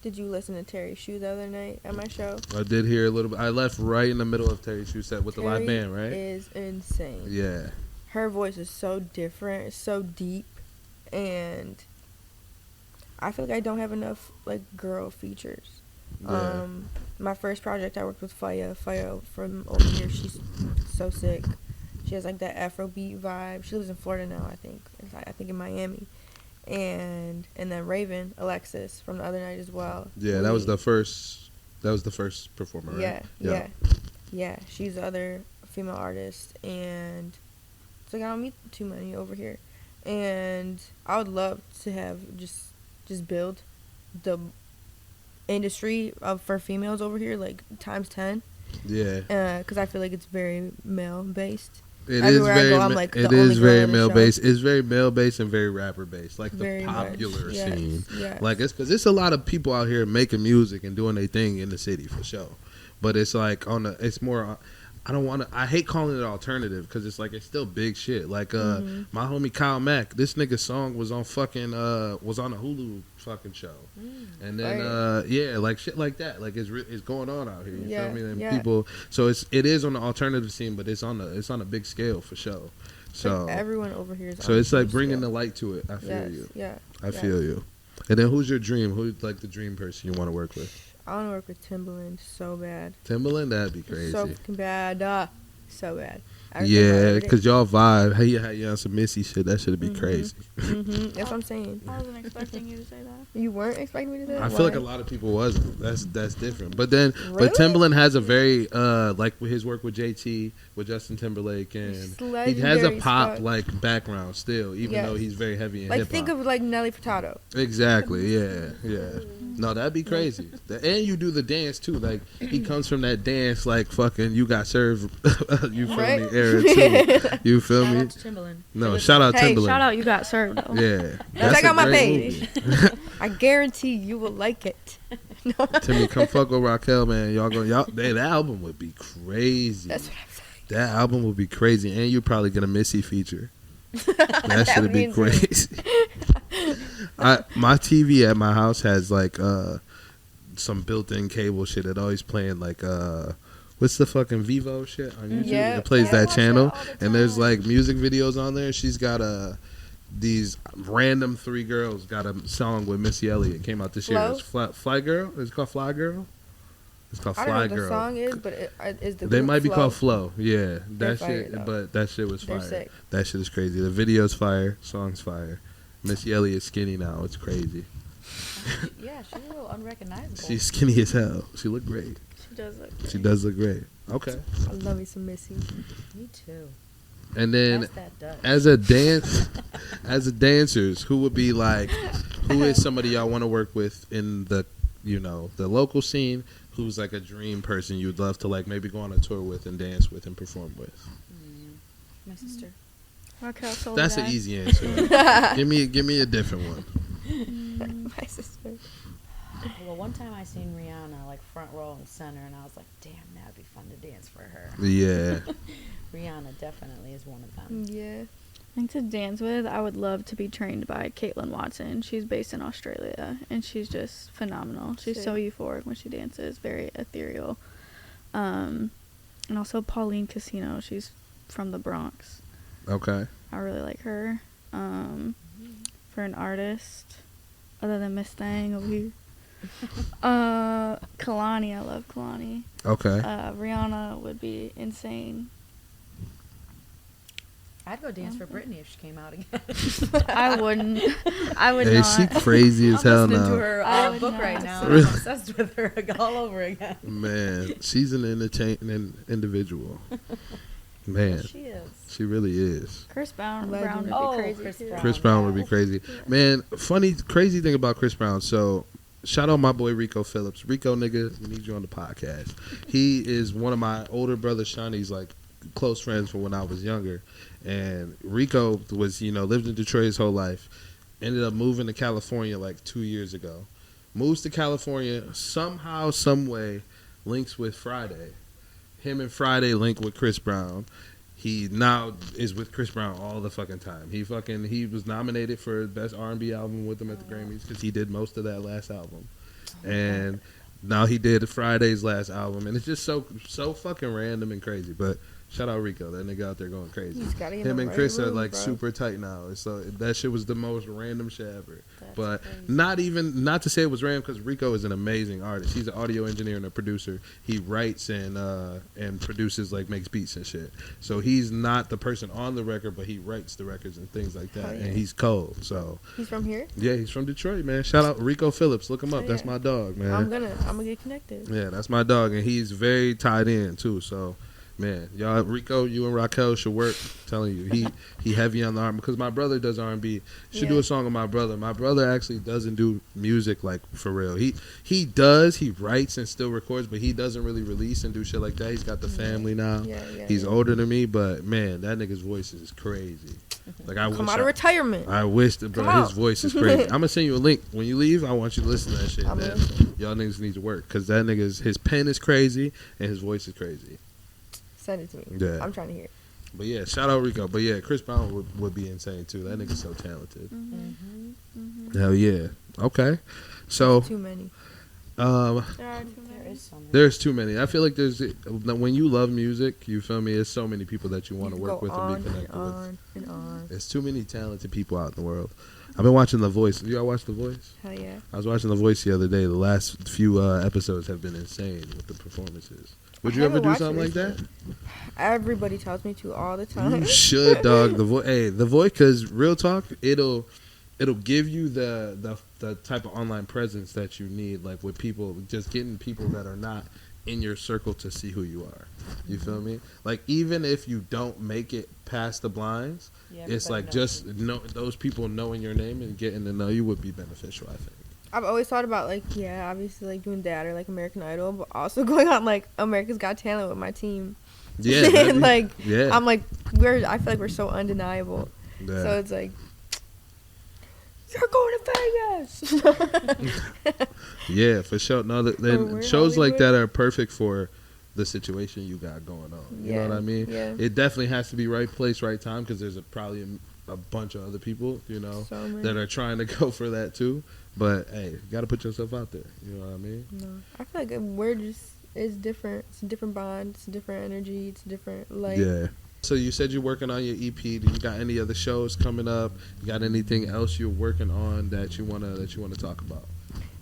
Did you listen to Terry Shue the other night at my show? I did hear a little bit. I left right in the middle of Terry Shue set with the live Terry band, right? is insane. Yeah. Her voice is so different, it's so deep, and I feel like I don't have enough like girl features. Yeah. My first project I worked with Faya from over here. She's so sick. She has like that Afrobeat vibe. She lives in Florida now, I think. I think in Miami. And then Raven, Alexis from the other night as well. Yeah, that was the first performer, right? Yeah. She's the other female artist, and it's like I don't meet too many over here. And I would love to have just build the industry for females over here like times 10. Yeah. Because I feel like it's very male based. It is Everywhere I very, go, I'm like the it only is girl very in the male show. based. It's very male based and very rapper based, like Very the much, popular yes, scene. yes. Like it's because it's a lot of people out here making music and doing their thing in the city for sure. But it's like it's more. I don't want to. I hate calling it alternative because it's like it's still big shit. Like my homie Kyle Mack, this nigga's song was on fucking was on a Hulu fucking show, and then Right. like shit like that. Like it's going on out here. You Yeah, feel me? And yeah. people. So it is on the alternative scene, but it's on a big scale for sure. So Like everyone over here is. so on it's like juice, bringing yeah. the light to it. I feel Yes, you. yeah. I feel you. And then who's your dream? Who's like the dream person you want to work with? I want to work with Timbaland so bad. Timbaland, that'd be crazy. So fucking bad. So bad. Yeah, because y'all vibe. Hey, you on some Missy shit. That should be crazy. That's what I'm saying. I wasn't expecting you to say that. You weren't expecting me to do that? I feel like a lot of people wasn't. That's different. But then, Really? but Timbaland has a very like with his work with JT, with Justin Timberlake, and It's he has a legendary pop stuff. like background still, even Yes. though he's very heavy in Like, hip hop. think of like Nelly Furtado. Exactly. Yeah. No, that'd be crazy. And you do the dance too. Like he comes from that dance, like fucking you got served. You feel Right? me? Era too. You feel Shout me? out to Timbaland. No, shout out Hey, Timbaland. Shout out, you got served though. Yeah, Check a out my great page. movie. I guarantee you will like it. Timmy, come fuck with Racquel, man. That album would be crazy. That's what I'm saying. That album would be crazy, and you'd probably get a Missy feature. That should would be be crazy. My TV at my house has like some built-in cable shit that always playing like what's the fucking Vivo shit on YouTube? Yeah. It plays I that watch channel, it all the and there's time. like music videos on there. She's got these random 3 girls got a song with Missy Elliott. Came out this year. Flo? It's Fly Girl. It's called Fly Girl. It's called I don't know Fly what the Girl. song is, but is the They group might be Flow. called Flow. Yeah, They're that fire, shit. though. But that shit was They're fire. sick. That shit is crazy. The video's fire. Song's fire. Missy Elliott's skinny now. It's crazy. Yeah, she's a little unrecognizable. She's skinny as hell. She look great. She does look. She does look great. Okay. I love me some Missy. Me too. And then That's that Dutch. as a dancers, who would be like, who is somebody y'all want to work with in the, the local scene? Who's like a dream person you'd love to like maybe go on a tour with and dance with and perform with? My sister. Racquel Soledad. That's an easy answer. give me a different one. My sister. Well, one time I seen Rihanna like front row and center, and I was like, "Damn, that'd be fun to dance for her." Yeah. Rihanna definitely is one of them. Yeah. I think to dance with, I would love to be trained by Caitlin Watson. She's based in Australia, and she's just phenomenal. She's so euphoric when she dances, very ethereal. And also Pauline Casino. She's from the Bronx. Okay. I really like her. For an artist, other than Miss Thang over here. Kalani, I love Kalani. Okay. Rihanna would be insane. I'd go dance for Britney if she came out again. I wouldn't. I would Hey, not. she crazy as hell listening now. to her I would book not. right now. Really? I'm obsessed with her all over again. Man, she's an entertaining individual. Man, She is. she really is. Chris Brown Legend. would be Oh, crazy Chris too. Brown. Chris Brown would be crazy. Man, funny, crazy thing about Chris Brown. So, shout out my boy Rico Phillips. Rico, nigga, we need you on the podcast. He is one of my older brother Shawnee's like close friends from when I was younger. And Rico was, lived in Detroit his whole life. Ended up moving to California like 2 years ago. Moves to California, somehow, some way, links with Friday. Him and Friday link with Chris Brown. He now is with Chris Brown all the fucking time. He was nominated for best R&B album with him at the Grammys because he did most of that last album. And now he did Friday's last album, and it's just so fucking random and crazy. But shout out Rico, that nigga out there going crazy. He's gotta get Him in the and right Chris are room, like bro. super tight now. So that shit was the most random shit ever. That's But crazy. not to say it was random because Rico is an amazing artist. He's an audio engineer and a producer. He writes and produces, like makes beats and shit. So he's not the person on the record, but he writes the records and things like that. Oh, yeah. And he's cold. So He's from here. yeah, he's from Detroit, man. Shout out Rico Phillips. Look him up. Oh, That's yeah. my dog, man. I'm gonna get connected. Yeah, that's my dog, and he's very tied in too. So, man, y'all, Rico, you and Racquel should work. I'm telling you, he heavy on the R&B because my brother does R&B. Should do Yeah. a song with my brother. My brother actually doesn't do music like for real. He does. He writes and still records, but he doesn't really release and do shit like that. He's got the family now. Yeah. He's older than me, but man, that nigga's voice is crazy. Like I Come wish out of retirement. I wish that, bro. Come His out. voice is crazy. I'm gonna send you a link when you leave. I want you to listen to that shit. I'm Man. listening. Y'all niggas need to work because that his pen is crazy and his voice is crazy. Send it to me. Yeah. I'm trying to hear it. But yeah, shout out Rico. But yeah, Chris Brown would be insane too. That nigga's so talented. Mm-hmm. Hell yeah. Okay. So Too many. There's too many. I feel like when you love music, you feel me? There's so many people that you want to work with and be connected with. There's too many talented people out in the world. I've been watching The Voice. You all watch The Voice? Hell yeah. I was watching The Voice the other day. The last few episodes have been insane with the performances. Would you ever do something like that? Everybody tells me to all the time. You should, dog. The Voice, because real talk, it'll give you the type of online presence that you need, like with people, just getting people that are not in your circle to see who you are. You feel me? Like, even if you don't make it past the blinds, it's like just those people knowing your name and getting to know you would be beneficial, I think. I've always thought about, like, obviously, like, doing that or, like, American Idol, but also going on, like, America's Got Talent with my team. Yeah. And, like, I'm like, I feel like we're so undeniable. Yeah. So it's like, you're going to Vegas. Yeah, for sure. No, then shows like that are perfect for the situation you got going on. You know what I mean? Yeah. It definitely has to be right place, right time, because there's probably a bunch of other people, you know, that are trying to go for that too. But hey, you got to put yourself out there. You know what I mean? No, I feel like we're just, it's different. It's a different bond. It's a different energy. It's a different, like. Yeah. So you said you're working on your EP. Do you got any other shows coming up? You got anything else you're working on that you wanna talk about?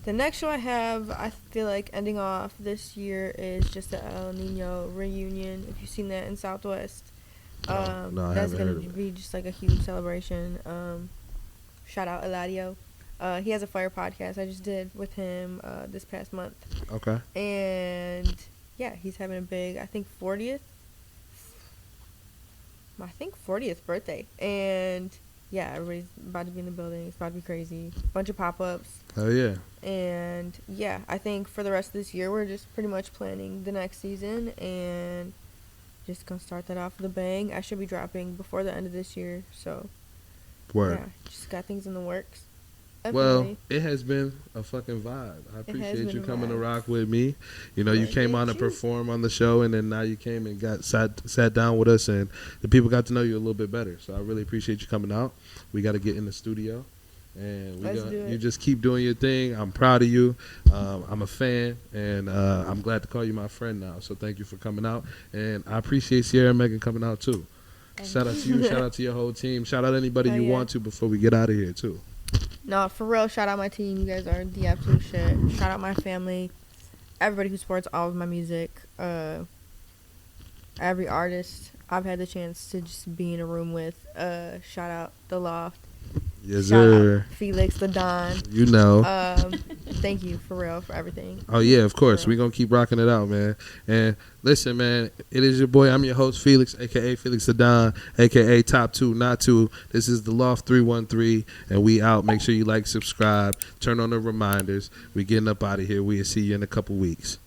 The next show I have, I feel like ending off this year, is just the El Nino reunion. If you've seen that in Southwest, No, I that's haven't gonna heard of it. be just like a huge celebration. Shout out Eladio. He has a fire podcast I just did with him this past month. Okay. And yeah, he's having a big, I think 40th birthday. And yeah, everybody's about to be in the building. It's about to be crazy. Bunch of pop-ups. Oh yeah. And yeah, I think for the rest of this year, we're just pretty much planning the next season and just gonna start that off with a bang. I should be dropping before the end of this year, so Word. yeah, just got things in the works. Well, Definitely. it has been a fucking vibe. I appreciate you been a coming to vibe. rock with me. You know, you came on to Appreciate you. perform on the show, and then now you came and got sat down with us, and the people got to know you a little bit better. So I really appreciate you coming out. We got to get in the studio, and Let's do it. you just keep doing your thing. I'm proud of you. I'm a fan, and I'm glad to call you my friend now. So thank you for coming out, and I appreciate Ciara and Megan coming out too. Shout out to you. Shout out to your whole team. Shout out anybody you want to before we get out of here too. No, for real, shout out my team. You guys are the absolute shit. Shout out my family. Everybody who supports all of my music. Every artist I've had the chance to just be in a room with. Shout out The Loft. Yes, Shout sir. out Felix the Don. You know. Thank you, for real, for everything. Oh, yeah, of course. We're going to keep rocking it out, man. And listen, man, it is your boy. I'm your host, Felix, a.k.a. Felix the Don, a.k.a. Top 2, Not 2. This is the Loft 313, and we out. Make sure you like, subscribe, turn on the reminders. We getting up out of here. We'll see you in a couple weeks.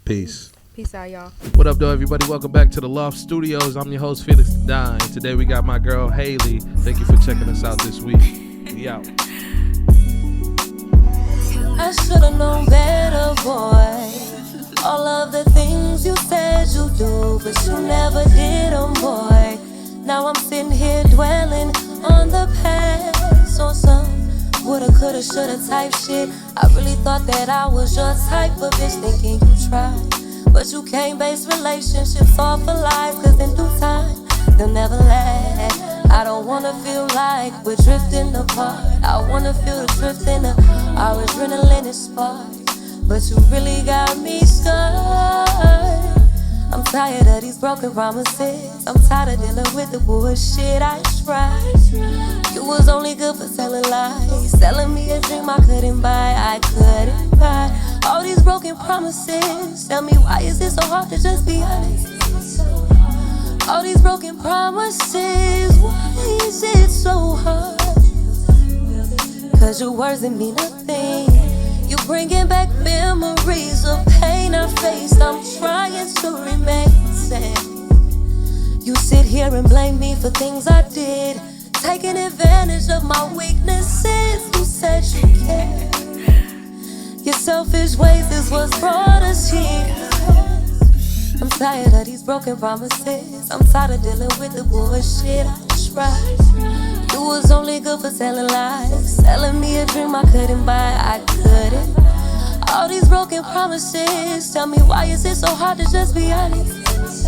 Peace. Peace out, y'all. What up, though, everybody? Welcome back to the Loft Studios. I'm your host, Felix the Don. Today we got my girl, Haile. Thank you for checking us out this week. We out. I should've known better, boy. All of the things you said you do, but you never did them, boy. Now I'm sitting here dwelling on the past, on some woulda, coulda, shoulda type shit. I really thought that I was your type of bitch, thinking you tried, but you can't base relationships off of lies, cause in due time they'll never last. I don't wanna feel like we're drifting apart. I wanna feel the drifting of our adrenaline is sparked, but you really got me scarred. I'm tired of these broken promises. I'm tired of dealing with the bullshit I tried. You was only good for telling lies, selling me a dream I couldn't buy. I couldn't buy all these broken promises. Tell me, why is it so hard to just be honest? All these broken promises, why is it so hard? Cause your words didn't mean nothing. You bringing back memories of pain I faced. I'm trying to remain sane. You sit here and blame me for things I did, taking advantage of my weaknesses. You said you cared. Your selfish ways is what's brought us here. I'm tired of these broken promises. I'm tired of dealing with the bullshit I tried. You was only good for telling lies, selling me a dream I couldn't buy. I couldn't. All these broken promises, tell me why is it so hard to just be honest?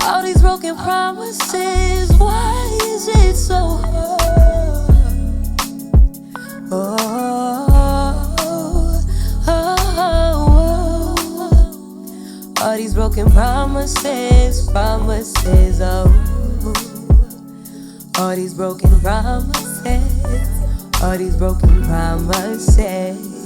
All these broken promises, why is it so hard? Oh, oh, oh, oh. All these broken promises, promises, oh. All these broken promises, all these broken promises.